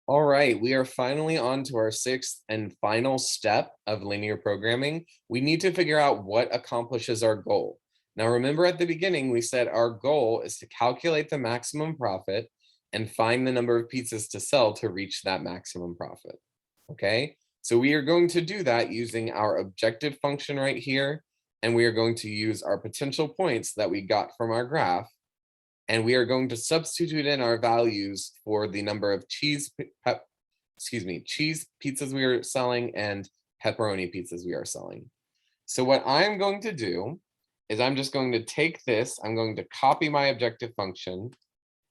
All right, we are finally on to our sixth and final step of linear programming. We need to figure out what accomplishes our goal. Now, remember at the beginning, we said our goal is to calculate the maximum profit and find the number of pizzas to sell to reach that maximum profit. Okay, so we are going to do that using our objective function right here, and we are going to use our potential points that we got from our graph, and we are going to substitute in our values for the number of cheese pizzas we are selling and pepperoni pizzas we are selling. So what I'm going to do is I'm just going to take this, I'm going to copy my objective function,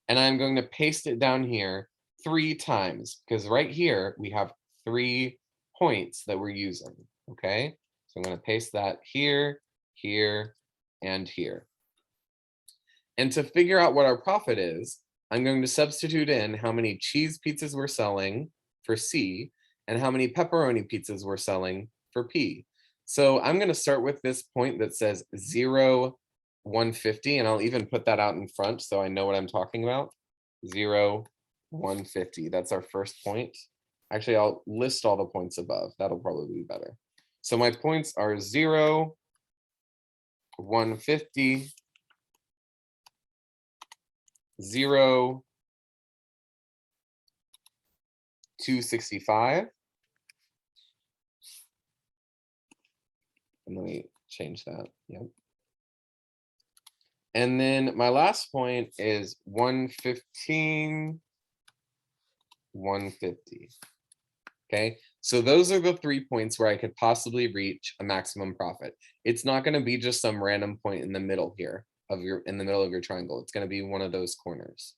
and I'm going to paste it down here 3 times, because right here we have 3 points that we're using, okay? So I'm going to paste that here, here, and here. And to figure out what our profit is, I'm going to substitute in how many cheese pizzas we're selling for C and how many pepperoni pizzas we're selling for P. So I'm going to start with this point that says 0, 150, and I'll even put that out in front so I know what I'm talking about. 0, 150. That's our first point. Actually, I'll list all the points above. That'll probably be better. So my points are 0, 150, 0, 265. And let me change that. Yep. And then my last point is 115, 150. Okay, so those are the 3 points where I could possibly reach a maximum profit. It's not going to be just some random point in the middle here in the middle of your triangle. It's going to be one of those corners.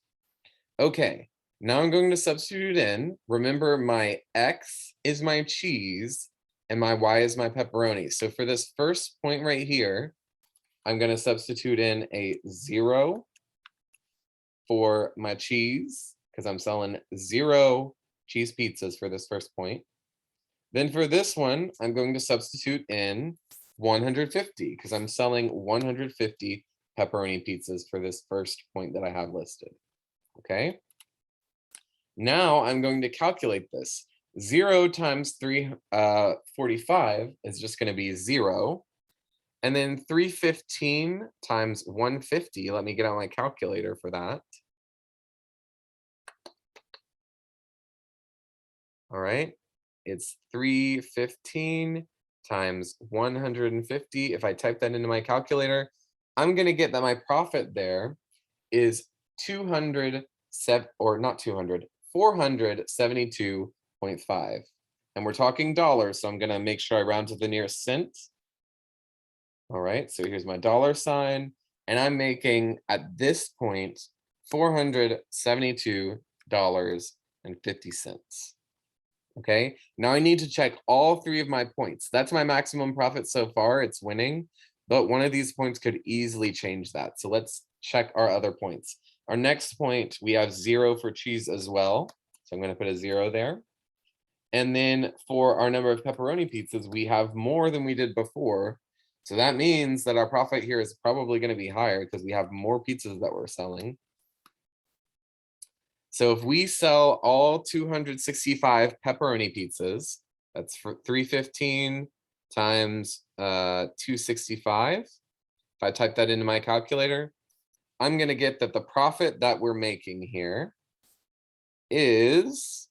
Okay, now I'm going to substitute in. Remember, my X is my cheese and my Y is my pepperoni. So for this first point right here, I'm going to substitute in a 0 for my cheese because I'm selling 0 cheese pizzas for this first point. Then for this one, I'm going to substitute in 150 because I'm selling 150 pepperoni pizzas for this first point that I have listed. Okay. Now I'm going to calculate this. 0 times 345 is just going to be 0. And then 315 times 150, let me get out my calculator for that. All right, it's 315 times 150. If I type that into my calculator, I'm going to get that my profit there is 472.5. And we're talking dollars, so I'm going to make sure I round to the nearest cent. All right, so here's my dollar sign, and I'm making at this point $472.50. Okay, now I need to check all 3 of my points. That's my maximum profit so far. It's winning, but one of these points could easily change that. So let's check our other points. Our next point, we have 0 for cheese as well. So I'm going to put a 0 there. And then for our number of pepperoni pizzas, we have more than we did before. So that means that our profit here is probably going to be higher because we have more pizzas that we're selling. So if we sell all 265 pepperoni pizzas, that's for 315 times 265. If I type that into my calculator, I'm going to get that the profit that we're making here is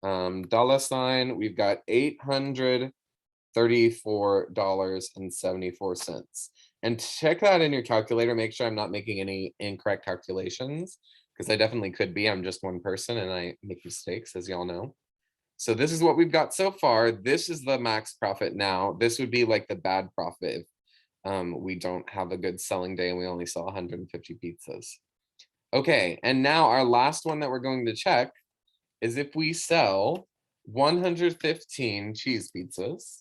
dollar sign. We've got $834.74. And check that in your calculator. Make sure I'm not making any incorrect calculations, because I definitely could be. I'm just one person and I make mistakes, as y'all know. So this is what we've got so far. This is the max profit now. This would be like the bad profit if we don't have a good selling day and we only sell 150 pizzas. Okay, and now our last one that we're going to check is if we sell 115 cheese pizzas,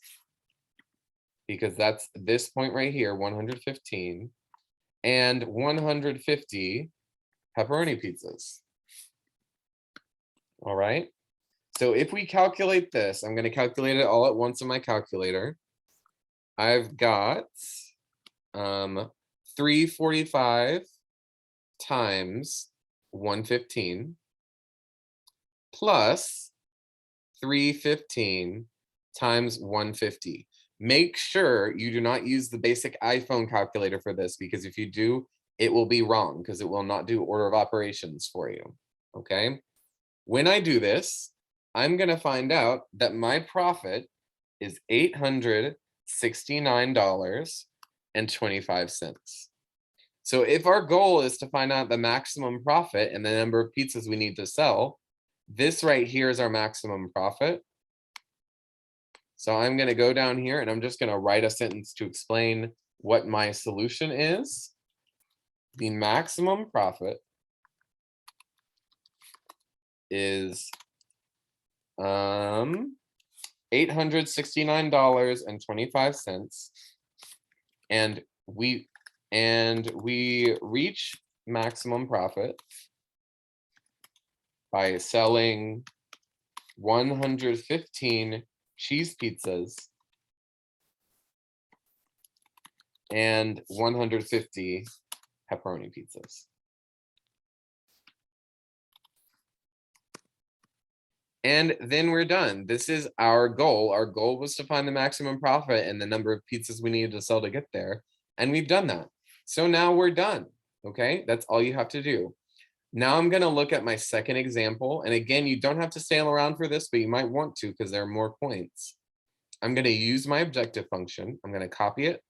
because that's this point right here, 115, and 150 pepperoni pizzas. All right. So if we calculate this, I'm going to calculate it all at once in my calculator. I've got 345 times 115 plus 315 times 150. Make sure you do not use the basic iPhone calculator for this, because if you do, it will be wrong because it will not do order of operations for you. Okay. When I do this, I'm going to find out that my profit is $869.25. So if our goal is to find out the maximum profit and the number of pizzas we need to sell, this right here is our maximum profit. So I'm going to go down here and I'm just going to write a sentence to explain what my solution is. The maximum profit is $869.25, and we reach maximum profit by selling 115 cheese pizzas and 150 pepperoni pizzas. And then we're done. This is our goal. Our goal was to find the maximum profit and the number of pizzas we needed to sell to get there. And we've done that. So now we're done. Okay, that's all you have to do. Now I'm going to look at my second example. And again, you don't have to stay around for this, but you might want to because there are more points. I'm going to use my objective function. I'm going to copy it.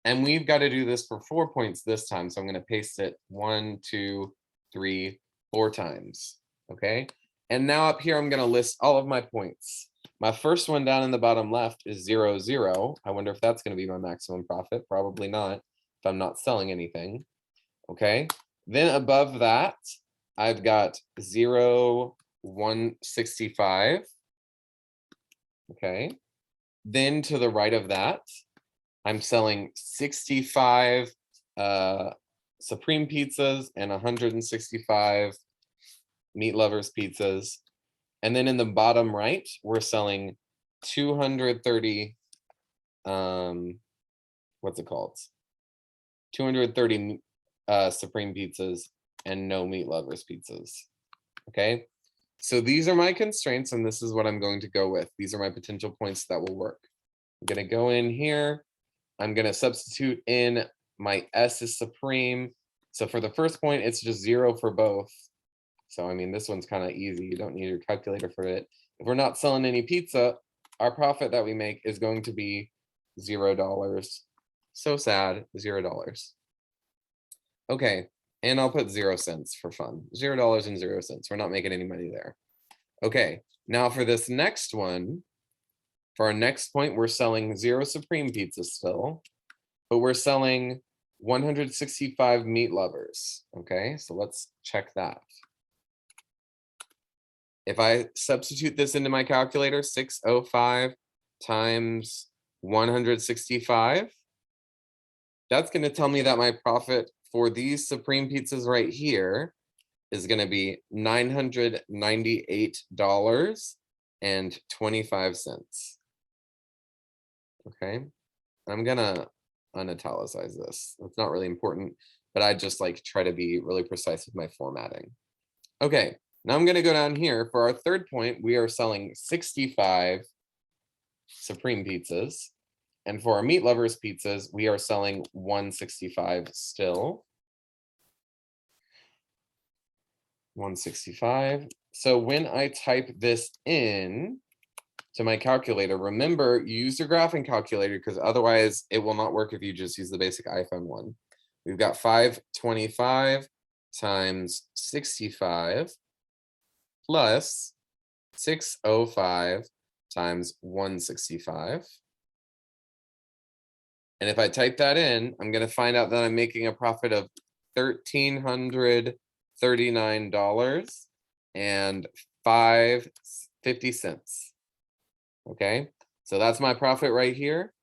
And we've got to do this for 4 points this time. So I'm going to paste it 1, 2, 3, 4 times. Okay. And now up here, I'm going to list all of my points. My first one down in the bottom left is 0, 0. I wonder if that's going to be my maximum profit. Probably not, if I'm not selling anything. Okay. Then above that, I've got 0, 165. Okay. Then to the right of that, I'm selling 65 Supreme pizzas and 165 Meat Lovers pizzas. And then in the bottom right, we're selling 230, what's it called? 230 Supreme pizzas and no Meat Lovers pizzas. Okay. So these are my constraints, and this is what I'm going to go with. These are my potential points that will work. I'm going to go in here. I'm going to substitute in my S is Supreme. So for the first point, it's just 0 for both. So, I mean, this one's kind of easy. You don't need your calculator for it. If we're not selling any pizza, our profit that we make is going to be $0. So sad, $0. Okay, and I'll put 0 cents for fun. $0 and 0 cents. We're not making any money there. Okay, now for this next one, for our next point, we're selling 0 Supreme pizzas still, but we're selling 165 Meat Lovers. Okay, so let's check that. If I substitute this into my calculator, 605 times 165, that's going to tell me that my profit for these Supreme pizzas right here is going to be $998.25. Okay, I'm going to unitalicize this. It's not really important, but I just like try to be really precise with my formatting. Okay. Now I'm going to go down here. For our third point, we are selling 65 Supreme pizzas. And for our Meat Lovers pizzas, we are selling 165 still. 165. So when I type this in to my calculator, remember, use your graphing calculator because otherwise it will not work if you just use the basic iPhone one. We've got 525 times 65 plus 605 times 165. And if I type that in, I'm going to find out that I'm making a profit of $1,339.50. Okay, so that's my profit right here.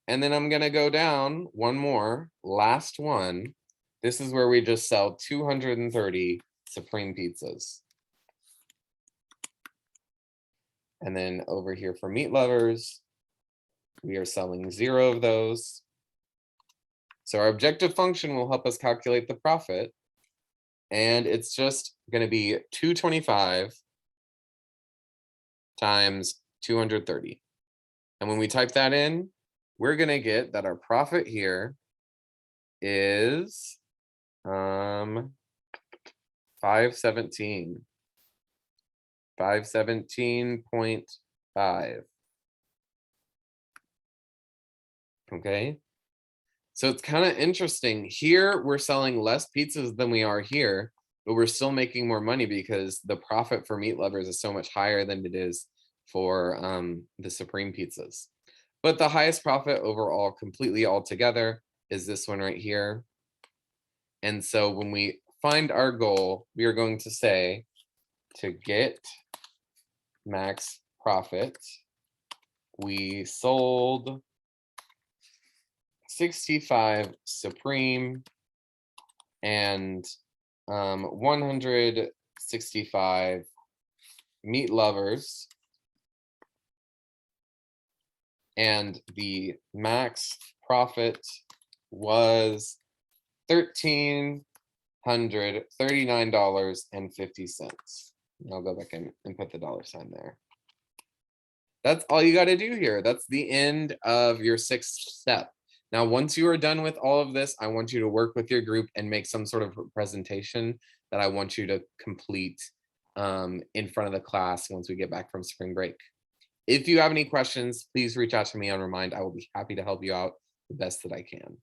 And then I'm going to go down one more, last one. This is where we just sell 230 Supreme pizzas. And then over here for Meat Lovers, we are selling 0 of those. So our objective function will help us calculate the profit. And it's just going to be 225 times 230. And when we type that in, we're going to get that our profit here is 517. 517.5. Okay. So it's kind of interesting. Here we're selling less pizzas than we are here, but we're still making more money because the profit for meat lovers is so much higher than it is for the Supreme pizzas. But the highest profit overall, completely all together, is this one right here. And so when we find our goal, we are going to say to get max profit, we sold 65 Supreme and 165 meat lovers, and the max profit was $1,339.50. I'll go back and put the dollar sign there. That's all you got to do here. That's the end of your 6th step. Now, once you are done with all of this, I want you to work with your group and make some sort of presentation that I want you to complete in front of the class once we get back from spring break. If you have any questions, please reach out to me on Remind. I will be happy to help you out the best that I can.